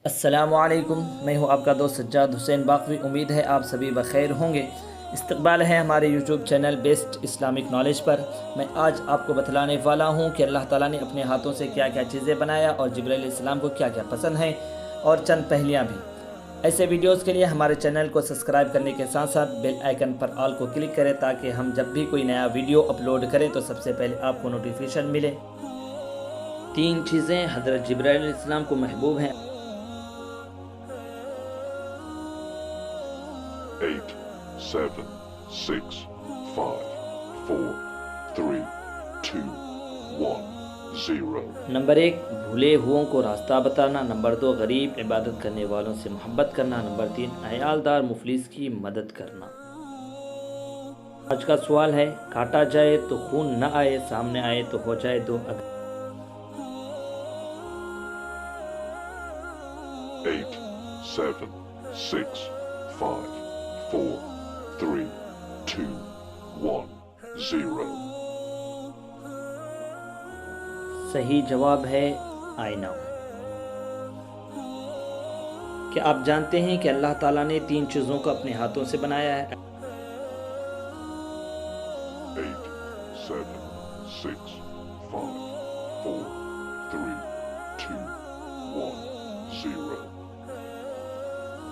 السلام علیکم، میں ہوں آپ کا دوست سجاد حسین باقوی۔ امید ہے آپ سبھی بخیر ہوں گے۔ استقبال ہے ہمارے YouTube channel best Islamic knowledge پر۔ میں آج آپ کو بتلانے والا ہوں کہ اللہ تعالیٰ نے اپنے ہاتھوں سے کیا کیا چیزیں بنایا اور جبرائیل علیہ السلام کو کیا کیا پسند ہیں، اور چند پہلیاں بھی۔ ایسے ویڈیوز کے لیے ہمارے چینل کو سبسکرائب کرنے کے ساتھ ساتھ بیل آئیکن پر آل کو کلک کریں تاکہ ہم جب بھی کوئی نیا ویڈیو اپلوڈ کریں تو سب سے پہلے آپ کو نوٹیفیکیشن ملے۔ 3 چیزیں حضرت جبرائیل علیہ السلام کو محبوب ہیں۔ 8, 7, 6, 5, 4, 3, 2, 1, 0. نمبر 1، بھولے ہوئوں کو راستہ بتانا۔ نمبر 2، غریب عبادت کرنے والوں سے محبت کرنا۔ نمبر 3، عیالدار مفلس کی مدد کرنا۔ آج کا سوال ہے، کاٹا جائے تو خون نہ آئے، سامنے آئے تو ہو جائے دو اگر۔ 8, 7, 6, 5, 4, 3, 2, 1, 0. صحیح جواب ہے آئینہ۔ کیا آپ جانتے ہیں کہ اللہ تعالیٰ نے 3 چیزوں کو اپنے ہاتھوں سے بنایا ہے؟ 8, 7, 6, 5, 4, 3, 2, 1, 0.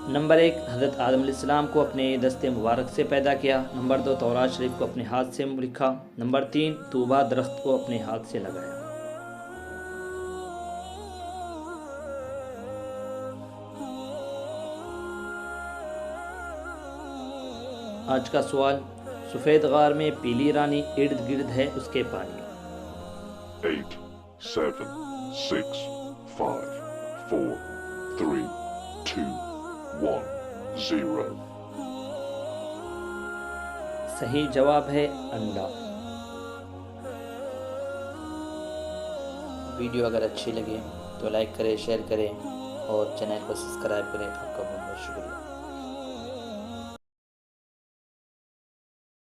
نمبر 1، حضرت آدم علیہ السلام کو اپنے دست مبارک سے پیدا کیا۔ نمبر 2، تورات شریف کو اپنے ہاتھ سے لکھا۔ نمبر 3، طوبہ درخت کو اپنے ہاتھ سے لگایا۔ آج کا سوال، سفید غار میں پیلی رانی ارد گرد ہے اس کے پانی۔ 8, 7, 6, 5, 4, 3, 2, 1, 0. صحیح جواب ہے انڈا۔ ویڈیو اگر اچھی لگے تو لائک کریں، شیئر کریں اور چینل کو سبسکرائب کریں۔ آپ کا بہت بہت شکریہ۔